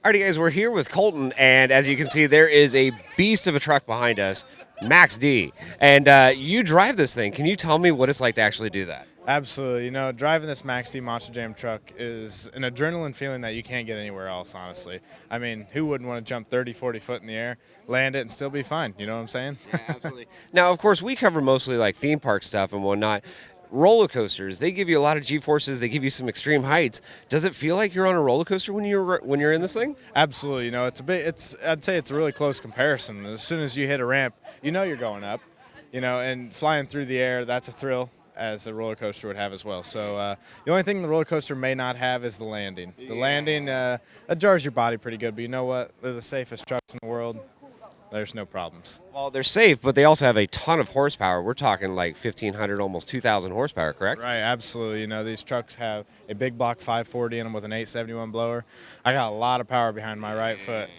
Alrighty, guys, we're here with Colton, and as you can see, there is a beast of a truck behind us, Max D. And you drive this thing. Can you tell me what it's like to actually do that? Absolutely. Driving this Max D Monster Jam truck is an adrenaline feeling that you can't get anywhere else, honestly. I mean, who wouldn't want to jump 30, 40 foot in the air, land it, and still be fine? You know what I'm saying? Yeah, absolutely. Now, of course, we cover mostly like theme park stuff and whatnot. Roller coasters, they give you a lot of G-forces. They give you some extreme heights. Does it feel like you're on a roller coaster when you're in this thing? Absolutely. I'd say it's a really close comparison. As soon as you hit a ramp, you know you're going up, and flying through the air, that's a thrill as a roller coaster would have as well. So the only thing the roller coaster may not have is the landing. The landing, that jars your body pretty good, but you know what? They're the safest trucks in the world. There's no problems. Well, they're safe, but they also have a ton of horsepower. We're talking like 1,500, almost 2,000 horsepower, correct? Right, absolutely. These trucks have a big block 540 in them with an 871 blower. I got a lot of power behind my right foot.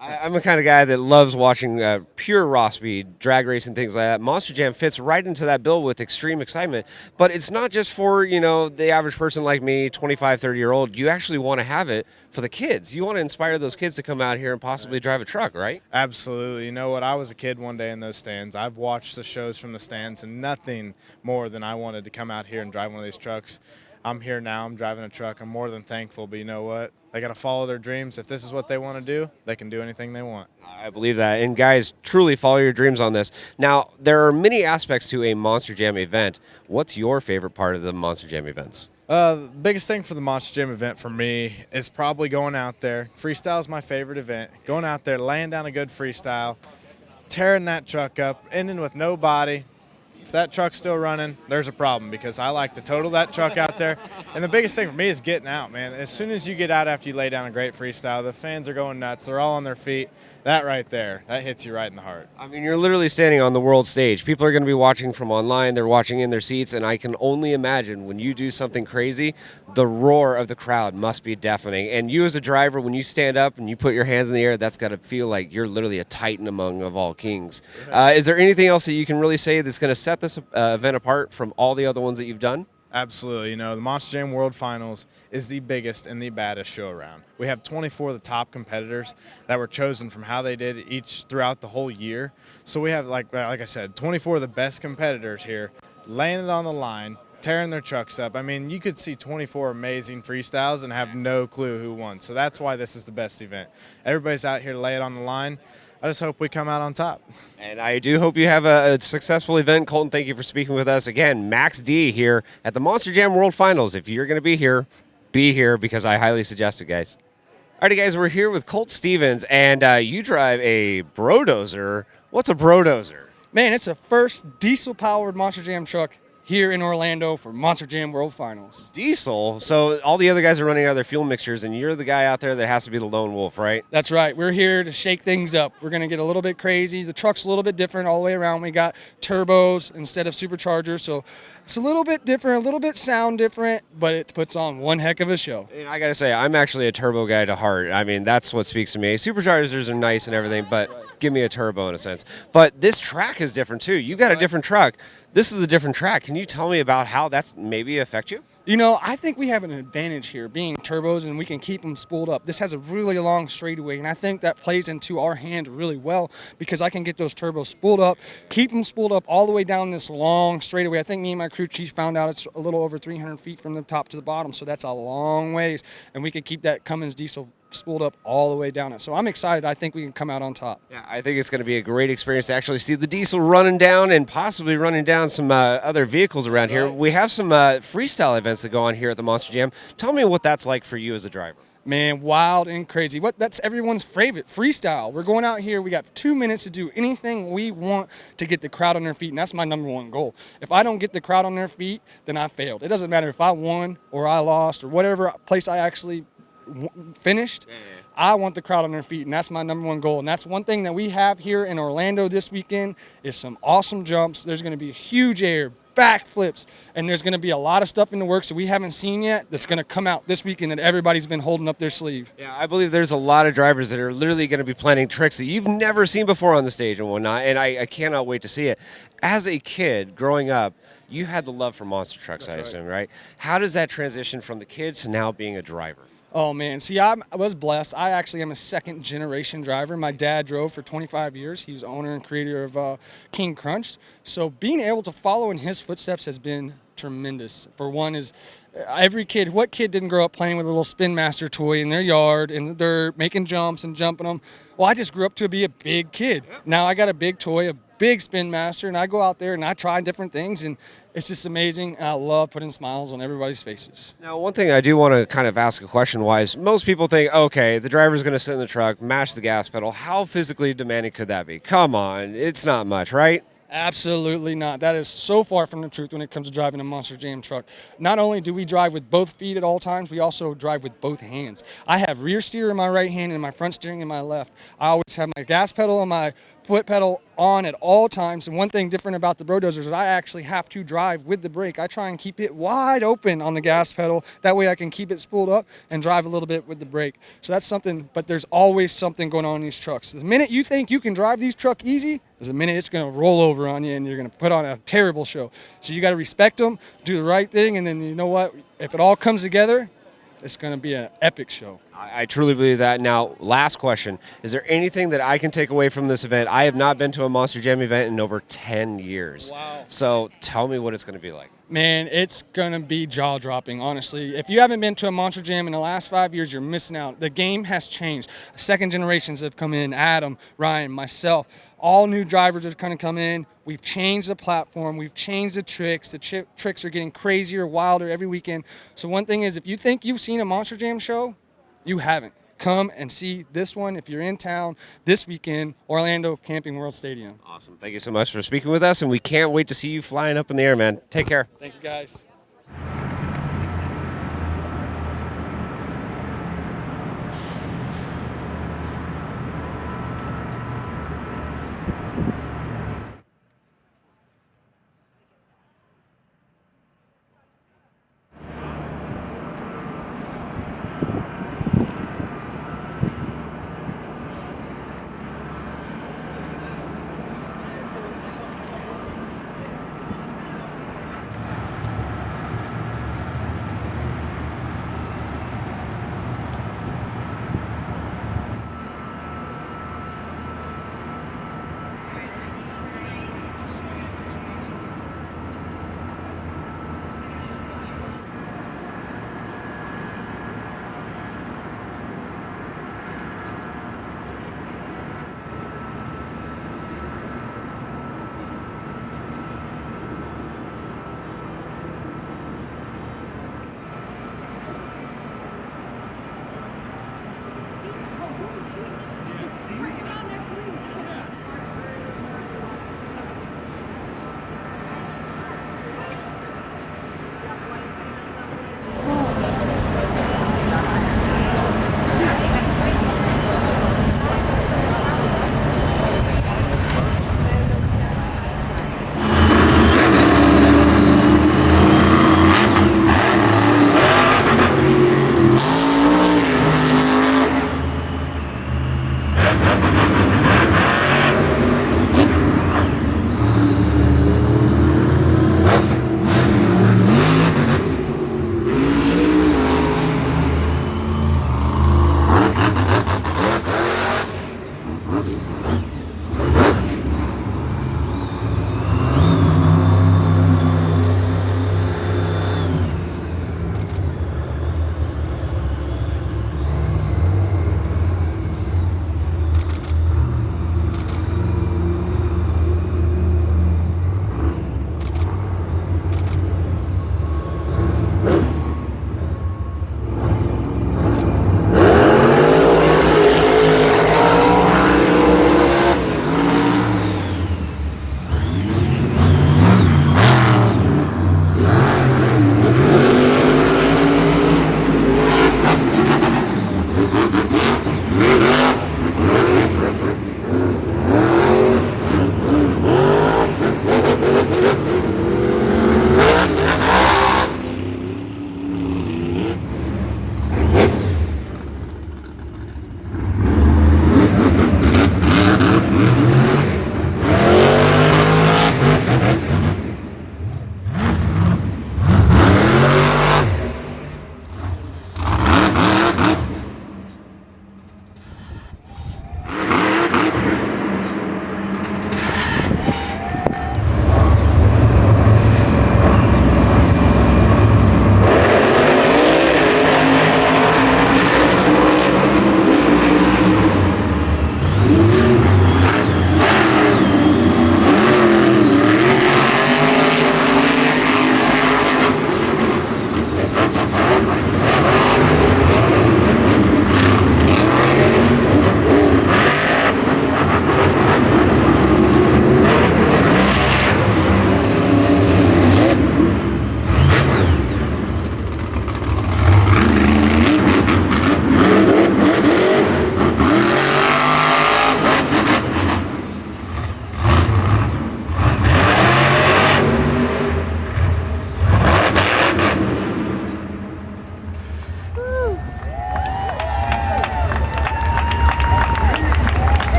I'm the kind of guy that loves watching pure raw speed, drag racing, things like that. Monster Jam fits right into that bill with extreme excitement. But it's not just for, the average person like me, 25, 30-year-old. You actually want to have it for the kids. You want to inspire those kids to come out here and possibly drive a truck, right? Absolutely. You know what? I was a kid one day in those stands. I've watched the shows from the stands, and nothing more than I wanted to come out here and drive one of these trucks. I'm here now. I'm driving a truck. I'm more than thankful. But you know what? They got to follow their dreams. If this is what they want to do, they can do anything they want. I believe that. And guys, truly follow your dreams on this. Now, there are many aspects to a Monster Jam event. What's your favorite part of the Monster Jam events? The biggest thing for the Monster Jam event for me is probably going out there. Freestyle is my favorite event. Going out there, laying down a good freestyle, tearing that truck up, ending with no body. If that truck's still running, there's a problem because I like to total that truck out there. And the biggest thing for me is getting out, man. As soon as you get out after you lay down a great freestyle, the fans are going nuts. They're all on their feet. That right there, that hits you right in the heart. I mean, you're literally standing on the world stage. People are going to be watching from online. They're watching in their seats, and I can only imagine when you do something crazy, the roar of the crowd must be deafening. And you as a driver, when you stand up and you put your hands in the air, that's got to feel like you're literally a titan among of all kings. Is there anything else that you can really say that's going to set this event apart from all the other ones that you've done? Absolutely. The Monster Jam World Finals is the biggest and the baddest show around. We have 24 of the top competitors that were chosen from how they did each throughout the whole year. So we have, like I said, 24 of the best competitors here laying it on the line, tearing their trucks up. I mean, you could see 24 amazing freestyles and have no clue who won. So that's why this is the best event. Everybody's out here to lay it on the line. I just hope we come out on top. And I do hope you have a successful event. Colton, thank you for speaking with us. Again, Max D here at the Monster Jam World Finals. If you're going to be here because I highly suggest it, guys. Alrighty, guys, we're here with Colt Stevens, and you drive a Brodozer. What's a Brodozer? Man, it's the first diesel-powered Monster Jam truck here in Orlando for Monster Jam World Finals. Diesel? So all the other guys are running out of their fuel mixtures, and you're the guy out there that has to be the lone wolf, right? That's right. We're here to shake things up. We're going to get a little bit crazy. The truck's a little bit different all the way around. We got turbos instead of superchargers, so it's a little bit different, a little bit sound different, but it puts on one heck of a show. And I got to say, I'm actually a turbo guy to heart. I mean, that's what speaks to me. Superchargers are nice and everything, but give me a turbo in a sense. But this track is different, too. You got a different truck. This is a different track. Can you tell me about how that's maybe affect you? I think we have an advantage here being turbos, and we can keep them spooled up. This has a really long straightaway, and I think that plays into our hand really well because I can get those turbos spooled up, keep them spooled up all the way down this long straightaway. I think me and my crew chief found out it's a little over 300 feet from the top to the bottom, so that's a long ways, and we could keep that Cummins diesel spooled up all the way down it. So I'm excited. I think we can come out on top. Yeah, I think it's going to be a great experience to actually see the diesel running down and possibly running down some other vehicles around here. We have some freestyle events that go on here at the Monster Jam. Tell me what that's like for you as a driver. Man, wild and crazy. That's everyone's favorite, freestyle. We're going out here. We got 2 minutes to do anything we want to get the crowd on their feet, and that's my number one goal. If I don't get the crowd on their feet, then I failed. It doesn't matter if I won or I lost or whatever place I actually finished. I want the crowd on their feet, and that's my number one goal. And that's one thing that we have here in Orlando this weekend is some awesome jumps. There's going to be huge air, backflips, and there's going to be a lot of stuff in the works that we haven't seen yet that's going to come out this weekend that everybody's been holding up their sleeve. Yeah, I believe there's a lot of drivers that are literally going to be planning tricks that you've never seen before on the stage and whatnot, and I cannot wait to see it. As a kid growing up, you had the love for monster trucks, I assume, right? How does that transition from the kid to now being a driver? Oh, man. See, I was blessed. I actually am a second-generation driver. My dad drove for 25 years. He was owner and creator of King Crunch. So being able to follow in his footsteps has been tremendous. For one is every kid, what kid didn't grow up playing with a little Spin Master toy in their yard, in the dirt, making jumps and jumping them? Well, I just grew up to be a big kid. Now I got a big toy, a big Spin Master, and I go out there and I try different things, and it's just amazing. And I love putting smiles on everybody's faces. Now, one thing I do want to kind of ask a question-wise, most people think, okay, the driver's going to sit in the truck, mash the gas pedal. How physically demanding could that be? Come on, it's not much, right? Absolutely not. That is so far from the truth when it comes to driving a Monster Jam truck. Not only do we drive with both feet at all times, we also drive with both hands. I have rear steer in my right hand and my front steering in my left. I always have my gas pedal and my foot pedal on at all times. And one thing different about the Brodozers is I actually have to drive with the brake. I try and keep it wide open on the gas pedal. That way I can keep it spooled up and drive a little bit with the brake. So that's something, but there's always something going on in these trucks. The minute you think you can drive these trucks easy, is the minute it's going to roll over on you and you're going to put on a terrible show. So you got to respect them, do the right thing, and then you know what? If it all comes together, it's going to be an epic show. I truly believe that. Now, last question. Is there anything that I can take away from this event? I have not been to a Monster Jam event in over 10 years. Wow. So tell me what it's going to be like. Man, it's going to be jaw-dropping, honestly. If you haven't been to a Monster Jam in the last 5 years, you're missing out. The game has changed. Second generations have come in, Adam, Ryan, myself. All new drivers have kind of come in. We've changed the platform. We've changed the tricks. The tricks are getting crazier, wilder every weekend. So one thing is, if you think you've seen a Monster Jam show, you haven't. Come and see this one if you're in town this weekend, Orlando Camping World Stadium. Awesome. Thank you so much for speaking with us, and we can't wait to see you flying up in the air, man. Take care. Thank you, guys.